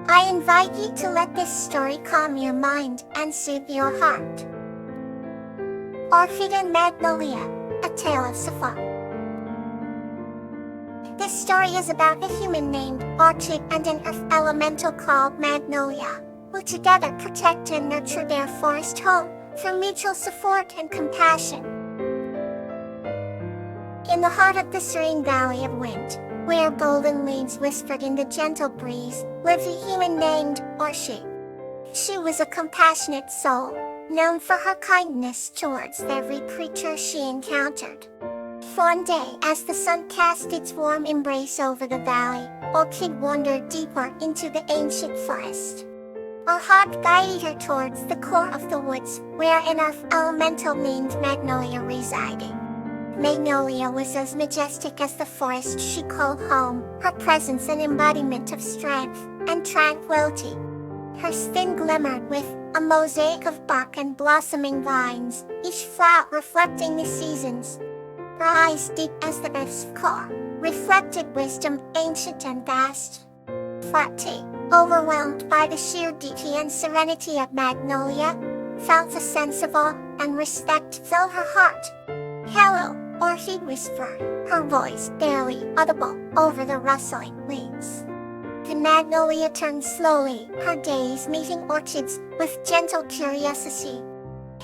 I invite you to let this story calm your mind and soothe your heart. Orchid and Magnolia, A Tale of Safa. This story is about a human named Orchid and an earth elemental called Magnolia, who together protect and nurture their forest home through mutual support and compassion. In the heart of the serene valley of wind, where golden leaves whispered in the gentle breeze, lived a human named Orchid. She was a compassionate soul, known for her kindness towards every creature she encountered. One day, as the sun cast its warm embrace over the valley, Orchid wandered deeper into the ancient forest. Her heart guided her towards the core of the woods, where an earth elemental named Magnolia resided. Magnolia was as majestic as the forest she called home, her presence an embodiment of strength and tranquility. Her skin glimmered with a mosaic of bark and blossoming vines, each flower reflecting the seasons. Her eyes, deep as the earth's core, reflected wisdom ancient and vast. Fati, overwhelmed by the sheer beauty and serenity of Magnolia, felt a sense of awe and respect fill her heart. "Hello," Orchid whispered, her voice barely audible over the rustling leaves. The Magnolia turned slowly, her gaze meeting Orchid's with gentle curiosity.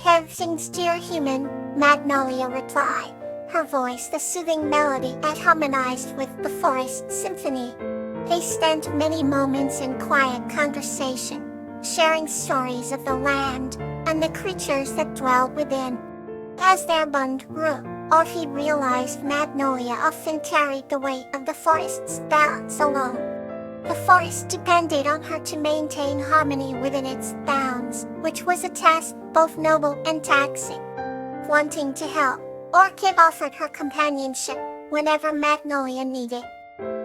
"Everything's dear human," Magnolia replied, her voice the soothing melody that harmonized with the forest symphony. They spent many moments in quiet conversation, sharing stories of the land and the creatures that dwelled within. As their bond grew, Orchid realized Magnolia often carried the weight of the forest's balance alone. The forest depended on her to maintain harmony within its bounds, which was a task both noble and taxing. Wanting to help, Orchid offered her companionship whenever Magnolia needed.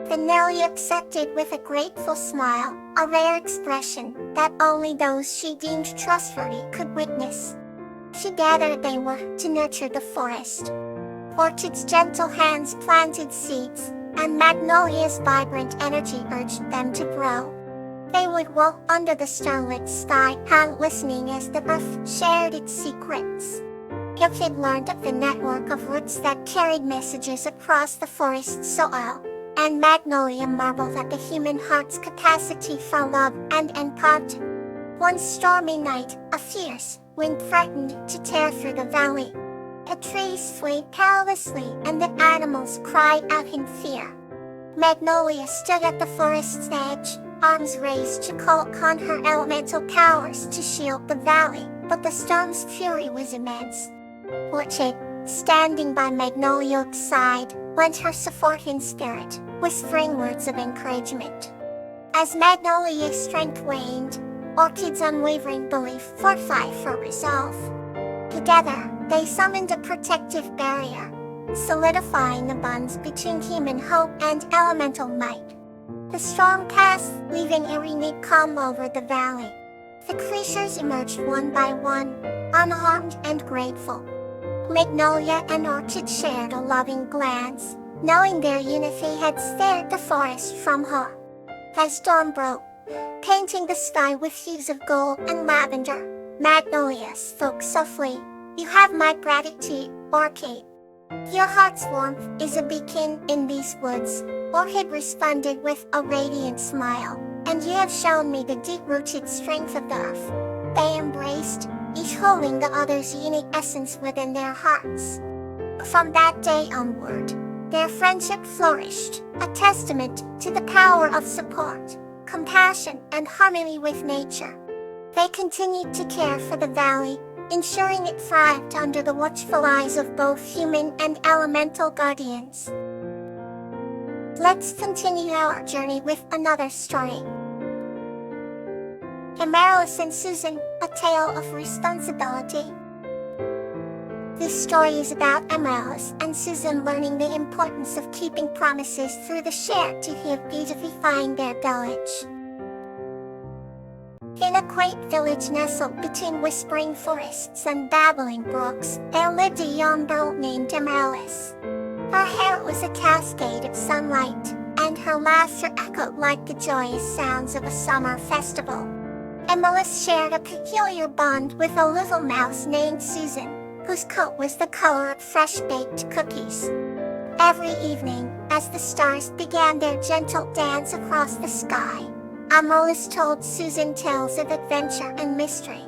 The Nelly accepted with a grateful smile, a rare expression that only those she deemed trustworthy could witness. Together they were to nurture the forest. Orchid's gentle hands planted seeds, and Magnolia's vibrant energy urged them to grow. They would walk under the starlit sky, listening as the earth shared its secrets. Orchid learned of the network of roots that carried messages across the forest soil, and Magnolia marveled at the human heart's capacity for love and empathy. One stormy night, a fierce wind threatened to tear through the valley. The trees swayed perilously and the animals cried out in fear. Magnolia stood at the forest's edge, arms raised to call upon her elemental powers to shield the valley, but the storm's fury was immense. Orchid, standing by Magnolia's side, lent her support in spirit, whispering words of encouragement. As Magnolia's strength waned, Orchid's unwavering belief fortified her resolve. Together, they summoned a protective barrier, solidifying the bonds between human hope and elemental might. The storm passed, leaving a unique calm over the valley. The creatures emerged one by one, unharmed and grateful. Magnolia and Orchid shared a loving glance, knowing their unity had spared the forest from harm. As dawn broke, painting the sky with hues of gold and lavender, Magnolia spoke softly. "You have my gratitude, Orchid. Your heart's warmth is a beacon in these woods," Orchid responded with a radiant smile. "And you have shown me the deep-rooted strength of the earth." They embraced, each holding the other's unique essence within their hearts. From that day onward, their friendship flourished, a testament to the power of support, compassion, and harmony with nature. They continued to care for the valley, ensuring it thrived under the watchful eyes of both human and elemental guardians. Let's continue our journey with another story. Immerse and Susan, A Tale of Responsibility. This story is about Immerse and Susan learning the importance of keeping promises through the shared duty of beautifying their village. In a quaint village nestled between whispering forests and babbling brooks, there lived a young girl named Immerse. Her hair was a cascade of sunlight, and her laughter echoed like the joyous sounds of a summer festival. Immerse shared a peculiar bond with a little mouse named Susan, whose coat was the color of fresh-baked cookies. Every evening, as the stars began their gentle dance across the sky, Immerse told Susan tales of adventure and mystery.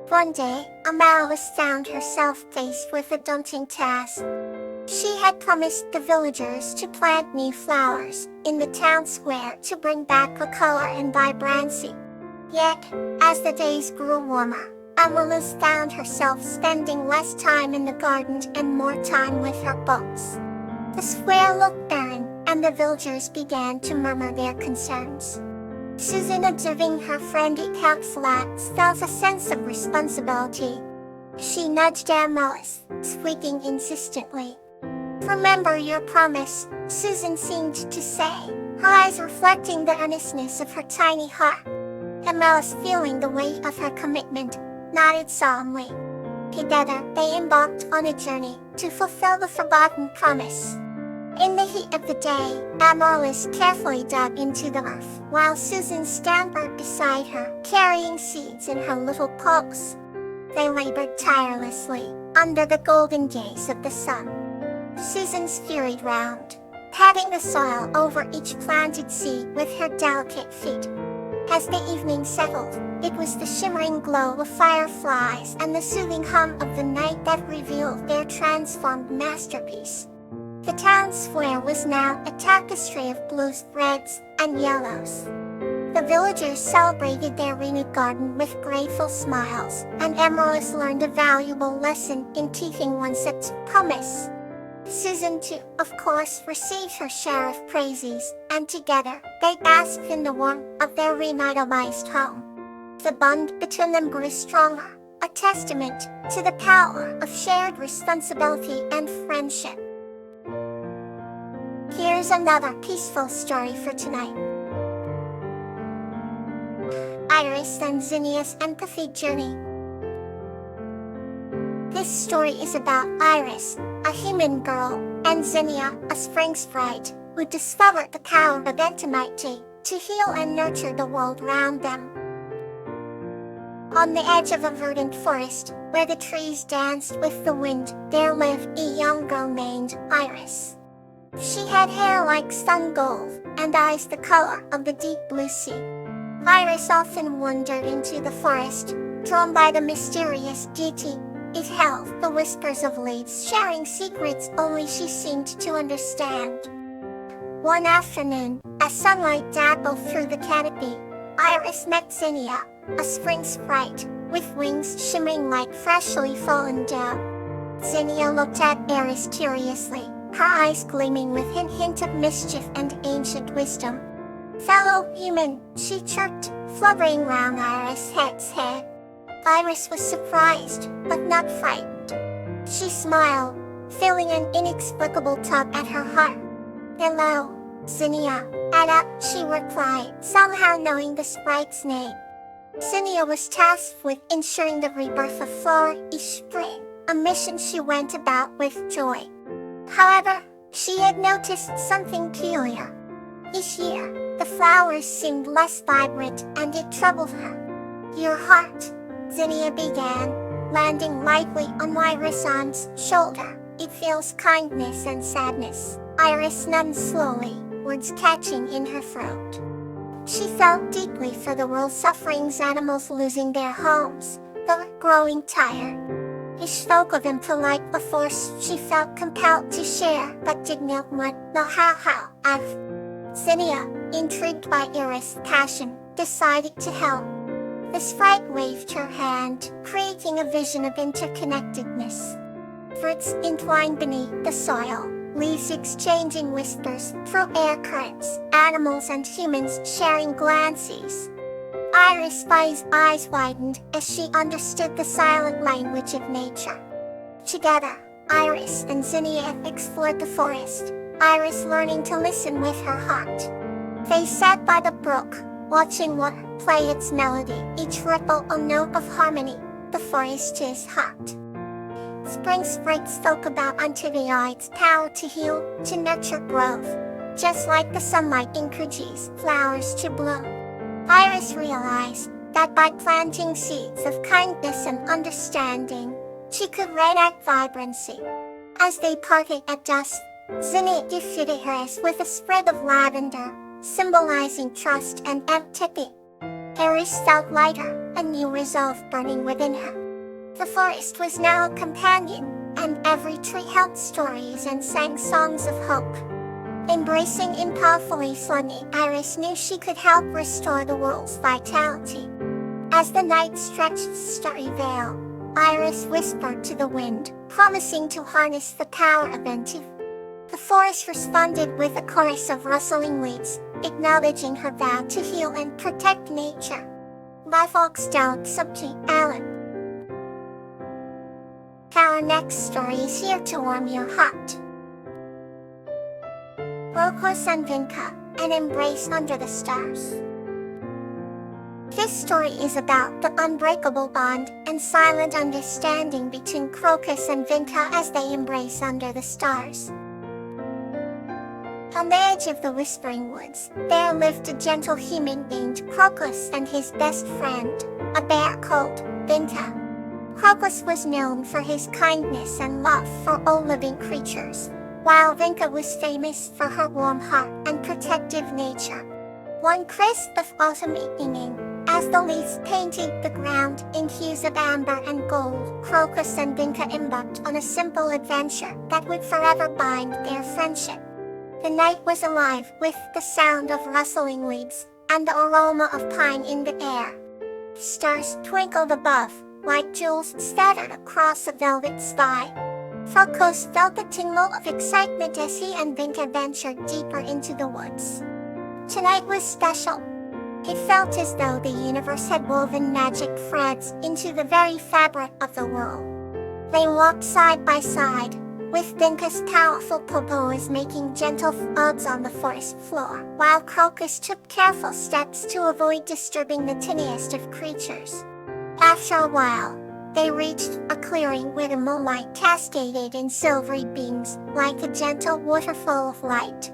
One day, Immerse found herself faced with a daunting task. She had promised the villagers to plant new flowers in the town square to bring back the color and vibrancy. Yet, as the days grew warmer, Immerse found herself spending less time in the garden and more time with her books. The square looked barren, and the villagers began to murmur their concerns. Susan, observing her friend eat health flags, felt a sense of responsibility. She nudged Immerse, squeaking insistently. "Remember your promise," Susan seemed to say, her eyes reflecting the earnestness of her tiny heart. Immerse, feeling the weight of her commitment, nodded solemnly. Together, they embarked on a journey to fulfill the forgotten promise. In the heat of the day, Immerse carefully dug into the earth, while Susan scampered beside her, carrying seeds in her little paws. They labored tirelessly, under the golden gaze of the sun. Susan scurried round, patting the soil over each planted seed with her delicate feet. As the evening settled, it was the shimmering glow of fireflies and the soothing hum of the night that revealed their transformed masterpiece. The town square was now a tapestry of blues, reds, and yellows. The villagers celebrated their renewed garden with grateful smiles, and Immerse learned a valuable lesson in keeping one's promise. Susan, too, of course, received her share of praises, and together, they basked in the warmth of their revitalized home. The bond between them grew stronger, a testament to the power of shared responsibility and friendship. Here's another peaceful story for tonight. Iris and Zinnia's Empathy Journey. This story is about Iris, a human girl, and Zinnia, a spring sprite, who discovered the power of intimacy to heal and nurture the world around them. On the edge of a verdant forest, where the trees danced with the wind, there lived a young girl named Iris. She had hair like sun gold, and eyes the color of the deep blue sea. Iris often wandered into the forest, drawn by the mysterious beauty. It held the whispers of leaves, sharing secrets only she seemed to understand. One afternoon, as sunlight dappled through the canopy, Iris met Zinnia, a spring sprite, with wings shimmering like freshly fallen dew. Zinnia looked at Iris curiously, her eyes gleaming with a hint of mischief and ancient wisdom. "Fellow human," she chirped, fluttering round Iris' head. Iris was surprised, but not frightened. She smiled, feeling an inexplicable tug at her heart. "Hello, Zinnia," she replied, somehow knowing the sprite's name. Zinnia was tasked with ensuring the rebirth of flora each spring, a mission she went about with joy. However, she had noticed something peculiar. Each year, the flowers seemed less vibrant, and it troubled her. "Your heart," Zinnia began, landing lightly on Iris' shoulder. "It feels kindness and sadness." Iris nodded slowly, words catching in her throat. She felt deeply for the world's sufferings, animals losing their homes, the growing tired. He spoke of them polite before she felt compelled to share, but did not know how. Zinnia, intrigued by Iris' passion, decided to help. The sprite waved her hand, creating a vision of interconnectedness. Fruits entwined beneath the soil, leaves exchanging whispers through air currents, animals and humans sharing glances. Iris' eyes widened as she understood the silent language of nature. Together, Iris and Zinnia explored the forest, Iris learning to listen with her heart. They sat by the brook, watching water play its melody, each ripple a note of harmony. The forest is hot. Spring sprites spoke about Antiviite's power to heal, to nurture growth. just like the sunlight encourages flowers to bloom. Iris realized that by planting seeds of kindness and understanding, she could radiate vibrancy. As they parted at dusk, Zinni gifted Iris with a spread of lavender, symbolizing trust and empathy. Iris felt lighter, a new resolve burning within her. The forest was now a companion, and every tree held stories and sang songs of hope. Embracing impulsively Sunny, Iris knew she could help restore the world's vitality. As the night stretched the starry veil, Iris whispered to the wind, promising to harness the power of Entiv. The forest responded with a chorus of rustling leaves, acknowledging her vow to heal and protect nature. By Foxdale Subject Allen. Our next story is here to warm your heart. Crocus and Vinca, an embrace under the stars. This story is about the unbreakable bond and silent understanding between Crocus and Vinca as they embrace under the stars. On the edge of the Whispering Woods, there lived a gentle human named Crocus and his best friend, a bear called Vinca. Crocus was known for his kindness and love for all living creatures, while Vinca was famous for her warm heart and protective nature. One crisp of autumn evening, as the leaves painted the ground in hues of amber and gold, Crocus and Vinca embarked on a simple adventure that would forever bind their friendship. The night was alive with the sound of rustling leaves and the aroma of pine in the air. The stars twinkled above, like jewels scattered across a velvet sky. Crocus felt a tingle of excitement as he and Vinca ventured deeper into the woods. Tonight was special. It felt as though the universe had woven magic threads into the very fabric of the world. They walked side by side, with Vinca's powerful paws making gentle thuds on the forest floor, while Crocus took careful steps to avoid disturbing the tiniest of creatures. After a while, they reached a clearing where the moonlight cascaded in silvery beams, like a gentle waterfall of light.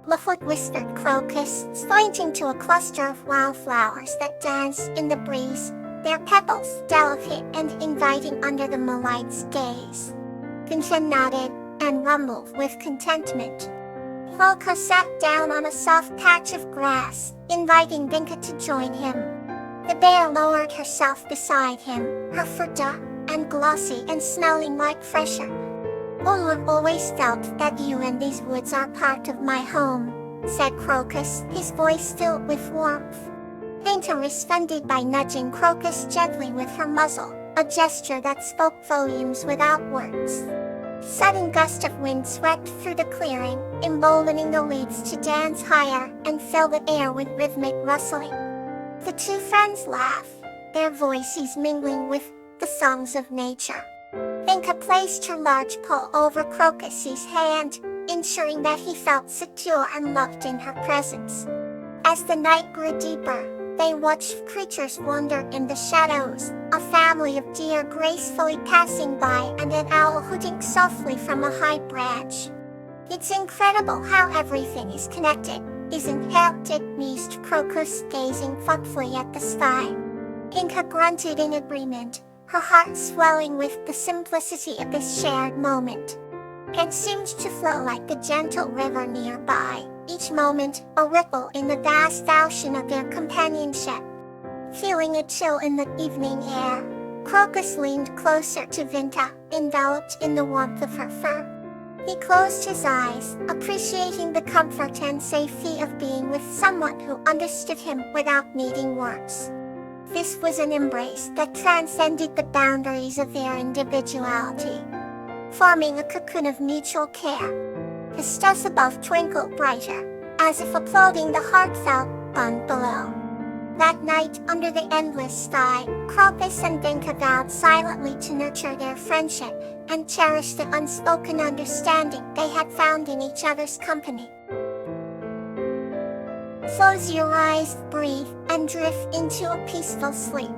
"Look," whispered Crocus, pointing to a cluster of wildflowers that danced in the breeze, their petals delicate and inviting under the moonlight's gaze. Vinca nodded and rumbled with contentment. Crocus sat down on a soft patch of grass, inviting Vinca to join him. The bear lowered herself beside him, her fur dark and glossy and smelling like fresh air. "Oh, I've always felt that you and these woods are part of my home," said Crocus, his voice filled with warmth. Vinca responded by nudging Crocus gently with her muzzle, a gesture that spoke volumes without words. A sudden gust of wind swept through the clearing, emboldening the leaves to dance higher and fill the air with rhythmic rustling. The two friends laughed, their voices mingling with the songs of nature. Vinca placed her large paw over Crocus's hand, ensuring that he felt secure and loved in her presence. As the night grew deeper, they watched creatures wander in the shadows, a family of deer gracefully passing by and an owl hooting softly from a high branch. "It's incredible how everything is connected, isn't it?" mused Crocus, gazing thoughtfully at the sky. Vinca grunted in agreement, her heart swelling with the simplicity of this shared moment. It seemed to flow like a gentle river nearby, each moment a ripple in the vast ocean of their companionship. Feeling a chill in the evening air, Crocus leaned closer to Vinca, enveloped in the warmth of her fur. He closed his eyes, appreciating the comfort and safety of being with someone who understood him without needing words. This was an embrace that transcended the boundaries of their individuality, forming a cocoon of mutual care. The stars above twinkled brighter, as if applauding the heartfelt bond below. That night, under the endless sky, Crocus and Vinca vowed silently to nurture their friendship and cherish the unspoken understanding they had found in each other's company. Close your eyes, breathe, and drift into a peaceful sleep.